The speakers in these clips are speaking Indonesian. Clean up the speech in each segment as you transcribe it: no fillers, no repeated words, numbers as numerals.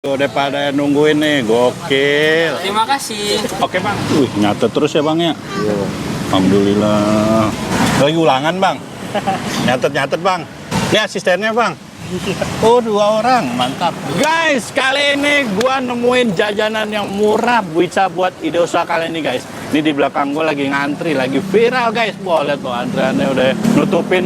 Udah pada nungguin nih, gokil. Terima kasih. Oke bang. Nyatet terus ya bang ya. Iya. Alhamdulillah. Lagi ulangan bang. Nyatet bang. Ini asistennya bang. Oh 2 orang, mantap. Guys, kali ini gua nemuin jajanan yang murah bisa buat ide usaha kalian nih guys. Ini di belakang gua lagi ngantri, lagi viral guys. Wah lihat tuh antreannya udah nutupin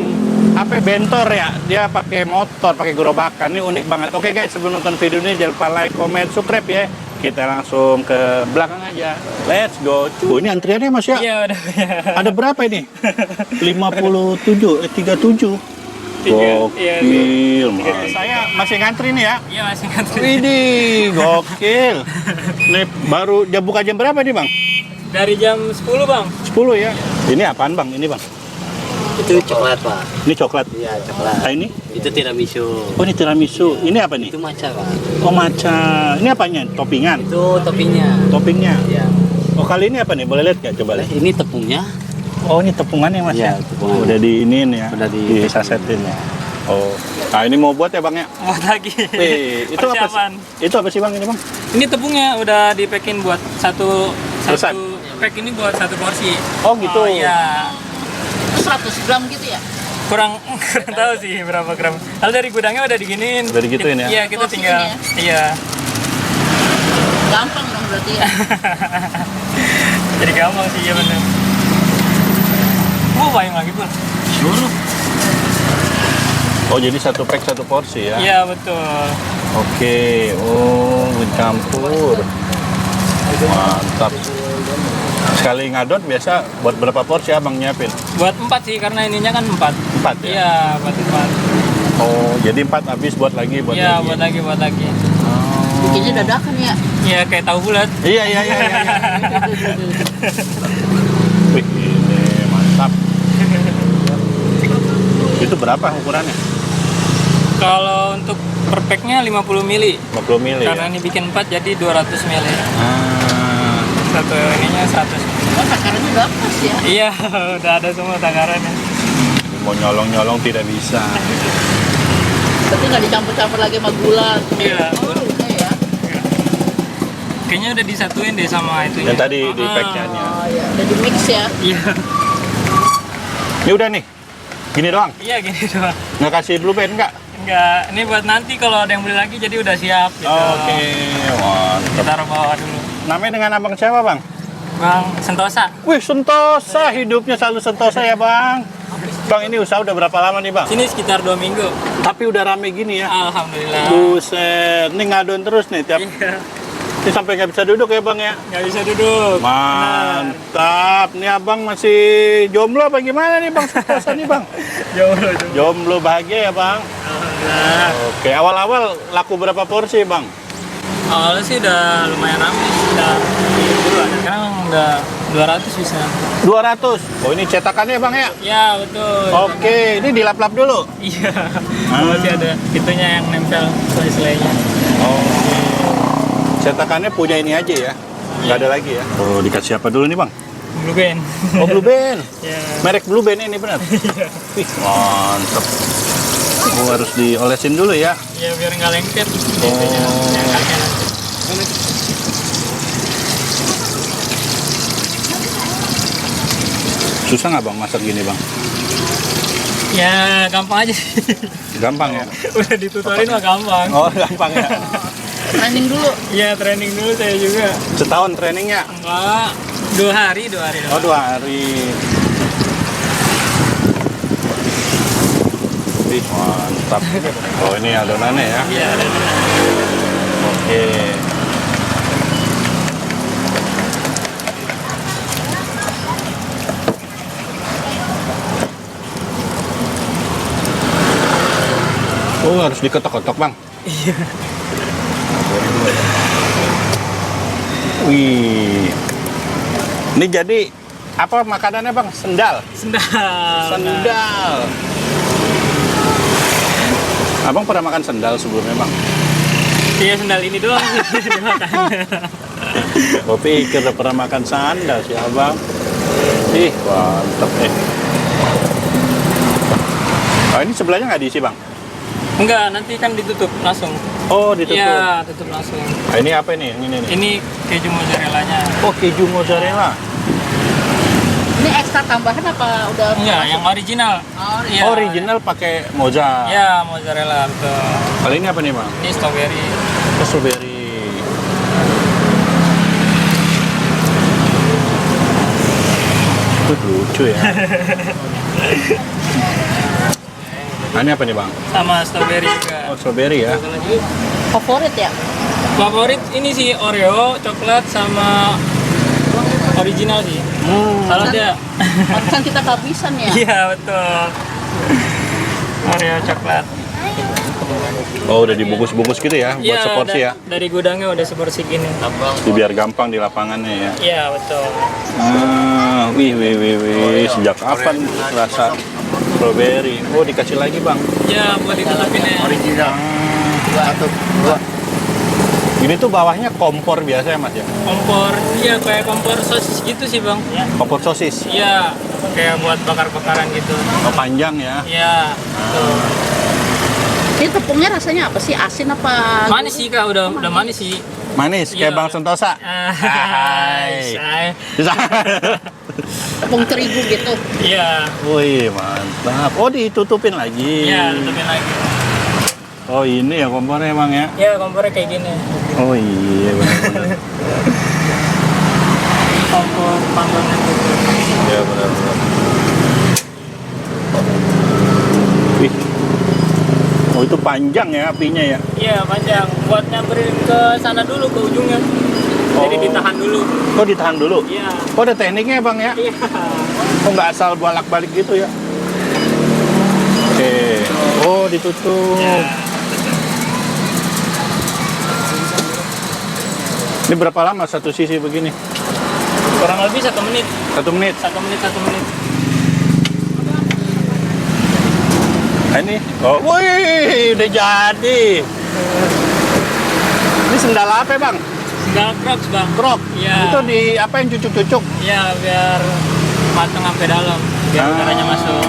apa bentor ya. Dia pakai motor, pakai gerobakan. Ini unik banget. Oke guys, sebelum nonton video ini jangan lupa like, comment, subscribe ya. Kita langsung ke belakang aja. Let's go. Ini antriannya Mas ya? Iya udah. Ada berapa ini? 37. Gokil, saya masih ngantri nih ya. Iya masih ngantri. Widih, gokil. Nih baru jam buka jam berapa nih bang? Dari jam 10 bang. 10 ya. Ini apaan bang? Ini bang? Itu coklat pak. Ini coklat. Iya coklat. Nah ini? Itu tiramisu. Oh ini tiramisu. Ini apa nih? Itu matcha pak. Oh matcha. Ini apanya? Toppingan? Itu toppingnya. Toppingnya? Iya. Oh kali ini apa nih? Boleh lihat nggak? Coba lihat. Ini tepungnya. Oh ini tepungannya mas ya? Iya, tepungan. Udah diinin ya? Udah disasetin ya? Oh, nah ini mau buat ya bang ya? Buat lagi. Itu apa sih? Itu apa sih bang ini bang? Ini tepungnya udah dipakein buat satu Pesan? pack ini buat 1 porsi. Oh gitu? Oh iya. 100 gram gitu ya? Kurang tahu sih berapa gram. Kalau dari gudangnya udah diginiin. Udah digituin ya? Iya kita Porsiin tinggal. ya? Iya. Gampang dong berarti ya? Jadi gampang sih ya bener. Mau bayang lagi pun. Suruh. Oh jadi 1 pack 1 porsi ya? Iya betul. Oke, oh mencampur. Mantap. Sekali ngadon biasa buat berapa porsi abang nyiapin? Buat 4 sih karena ininya kan 4. 4 ya? Iya buat 4. Oh jadi 4 habis buat lagi Iya lagi. buat lagi. Bikinnya dadakan ya? Iya kayak tahu bulat. Iya. Wih ini mantap. Itu berapa ukurannya? Kalau untuk per packnya 50 mili. 50 mili Karena ya? ini bikin 4 jadi 200 mili. Ah. Satu ininya 100 mili. Oh takarannya udah pas ya? Iya udah ada semua takarannya. Mau nyolong-nyolong tidak bisa. Tapi nggak dicampur-campur lagi sama gula. Iya. Oh udah ya? Kayaknya udah disatuin deh sama itu. Yang tadi di packnya. Oh ya, udah di mix ya? Iya. Ini udah nih? Gini doang? Iya gini doang. Nggak kasih blue band nggak? Enggak, ini buat nanti kalau ada yang beli lagi jadi udah siap gitu. Oke, mantap. Kita taruh bawah dulu. Namanya dengan abang siapa bang? Bang Sentosa. Wih, Sentosa, hidupnya selalu Sentosa ya bang. Bang, ini usaha udah berapa lama nih bang? Sini sekitar 2 minggu. Tapi udah rame gini ya? Alhamdulillah. Buset, ini ngadon terus nih tiap. Iya. Ini sampai nggak bisa duduk ya bang ya? Nggak bisa duduk. Mantap, nih abang masih jomblo apa gimana nih bang? Sentosa nih bang? Jomblo. Jomblo bahagia ya bang? Alhamdulillah. Oke, awal-awal laku berapa porsi bang? Awalnya sih udah lumayan ramai, udah duluan. Sekarang udah 200 bisa. 200. Oh ini cetakannya bang ya? Ya betul. Oke, ini dilap-lap dulu. Iya. Masih ada itunya yang nempel selai-selainya. Oke. Cetakannya punya ini aja ya? Nggak ada lagi ya? Oh, dikasih apa dulu nih bang? Blue Band. Oh, Blue Band. Ya. Merek Blue Band ini benar? Wih, mantap. Oh, harus diolesin dulu ya? Ya biar nggak lengket. Oh. Yang kakek nanti. Susah nggak bang masak gini bang? Ya gampang aja sih. Gampang ya? Udah ditutorin mah gampang. Oh, gampang ya? Training dulu. Iya training dulu saya juga. Setahun trainingnya? Enggak. 2 hari. Oh, 2 hari. Wih, mantap. Oh, ini adonannya ya? Iya ada. Oke. Oh, harus diketok-ketok, Bang. Iya. Wih. Ini jadi apa makanannya, Bang? Sendal. Sendal. Sendal. Abang pernah makan sendal sebelumnya, Bang? Iya sendal ini doang sih dimakan. Gue pikir udah pernah makan sandal sih abang. Ih, mantep nih. Oh, ini sebelahnya nggak diisi bang? Enggak, nanti kan ditutup langsung. Oh, ditutup. Iya, tutup langsung. Nah, ini apa nih? Ini nih. Ini keju mozzarella-nya. Oh, keju mozzarella. Ini ekstra tambahan apa udah? Enggak, yang original. Oh, Iya. Original pakai mozza. Ya, mozzarella betul. Kalau ini apa nih, Bang? Ini strawberry. Oh, strawberry. Lucu ya. Nah, ini apa nih, Bang? Sama strawberry juga. Oh, strawberry ya. Satu lagi. Favorit ya? Favorit ini sih Oreo, coklat sama original sih. Kalau dia Pantesan kita kehabisan ya. iya betul. Oreo coklat. Oh, udah dibungkus-bungkus gitu ya, buat Iya, seporsi ya. dari gudangnya udah seporsi gini. Biar gampang di lapangannya ya. Iya betul. Wih. Sejak kapan rasa strawberry? Oh, dikasih lagi, Bang. Ya buat ditutupin ya. Original. Satu, dua. Ini tuh bawahnya kompor biasa ya, Mas ya? Kompor, iya kayak kompor sosis gitu sih bang. Kompor sosis. Iya, kayak buat bakar-bakaran gitu. Oh, panjang ya. Iya. Tuh. Ini tepungnya rasanya apa sih? Asin apa? Manis sih kak, udah manis sih. Manis, kayak Iya. Bang Sentosa. Hai. Tepung terigu gitu. Iya. Wih, mantap. Oh, ditutupin lagi. Iya, tutupin lagi. Oh, ini ya kompornya, Bang ya? Iya, kompornya kayak gini. Oh iya, benar-benar. Kompor panggangan gitu. Ya, benar-benar. Wih. Oh, itu panjang ya apinya ya? Iya, panjang. Buat nyamperin ke sana dulu, ke ujungnya. Jadi Oh. ditahan dulu. Oh, ditahan dulu? Iya. Oh, ada tekniknya, Bang ya? Iya. Oh, nggak asal bolak-balik gitu ya? Oke. Oh, ditutup. Iya. Ini berapa lama satu sisi begini? Kurang lebih 1 menit. 1 menit. 1 menit, 1 menit. Nah, ini. Oh, wih, udah jadi. Ini sendal apa, Bang? Sendal Crocs bang. Krok. Iya. Itu di apa yang cucuk-cucuk? Iya, biar matang sampai dalam. Biar udaranya masuk.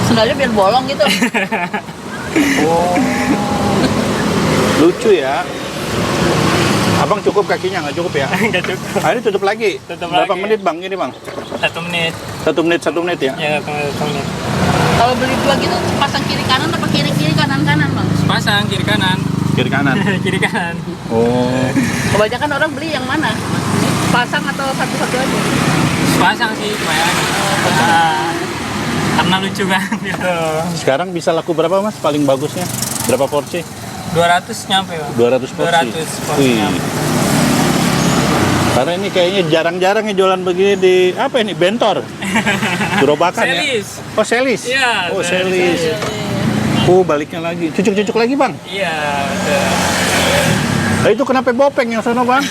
Sendalnya biar bolong gitu. Oh. Lucu ya. Abang cukup kakinya, nggak cukup ya? Nggak cukup. Nah, ini tutup lagi. Tutup Berapa lagi. menit, Bang? Ini, Bang? 1 menit. 1 menit ya? Ya, 1 menit. Kalau beli dua gitu pasang kiri kanan apa kiri kanan bang? Pasang kiri kanan. Kiri kanan. Kiri kanan. Oh. Kebanyakan orang beli yang mana? Pasang atau satu-satu aja? Pasang sih kebanyakan. Karena lucu kan gitu. Sekarang bisa laku berapa, Mas? Paling bagusnya? Berapa porsi? 200 nyampe bang. 200 porsi. 200 porsi Wih. nyampe. Karena ini kayaknya jarang-jarang ya jualan begini di apa ini? Bentor. Gerobakan ya. Selis. Oh, selis. Iya, Oh, selis. selis. Oh, baliknya lagi. Cucuk-cucuk lagi, Bang. Iya, betul. Nah, itu kenapa bopeng yang sono, Bang?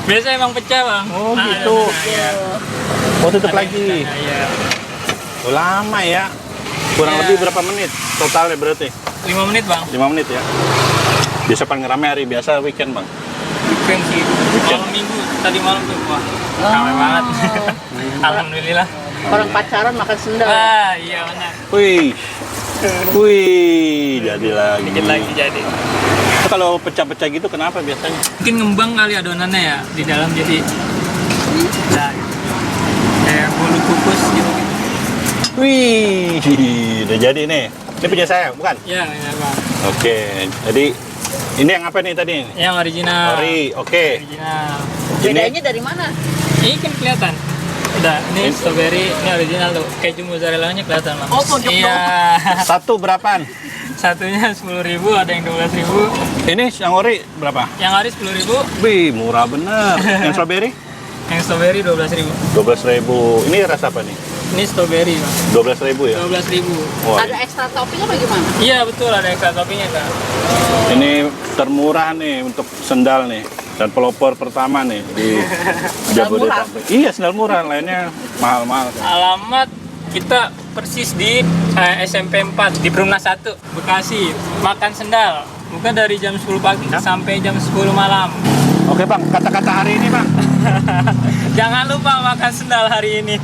Biasa emang pecah bang. Oh, gitu. Iya. Oh, tutup lagi. Iya. Oh, lama ya. Kurang Iya. lebih berapa menit totalnya berarti? 5 menit bang. 5 menit ya. Biasa paling rame hari biasa weekend, Bang. Weekend sih. Malam minggu. Tadi malam tuh wah. Ramai banget. Alhamdulillah. Orang pacaran makan sendal. Ah, iya benar. Wih. Wih, jadi lagi. Dikit lagi jadi. Itu kalau pecah-pecah gitu kenapa biasanya? Mungkin ngembang kali adonannya ya di dalam jadi nah, gitu. Kayak bolu kukus gitu. Wih, udah jadi nih. Ini punya saya, bukan? Ya, ya bang. Oke, jadi ini yang apa nih tadi? Yang original. Ori, oke. Original. Bedanya dari mana? Ini kan kelihatan. Udah, ini strawberry, ini original tuh. Keju mozzarella-nya kelihatan bang. Oh, pojok Iya. Satu berapaan? Satunya 10.000, ada yang 12.000. Ini yang ori berapa? Yang hari 10.000, Wih, murah bener. Yang strawberry? yang strawberry 12.000. 12.000. Ini rasa apa nih? Ini strawberry bang. 12.000 ya? 12.000. Wah, Ada ekstra topping apa gimana? Iya betul, ada extra toppingnya kak. ini termurah nih untuk sendal nih. Dan pelopor pertama nih di Jabodetabek. Iya, sendal murah. Lainnya mahal-mahal. Alamat kita persis di SMP 4 di Perumnas 1 Bekasi. Makan sendal. Buka dari jam 10 pagi sampai jam 10 malam. Oke, Bang. Kata-kata hari ini, Bang. Jangan lupa makan sendal hari ini.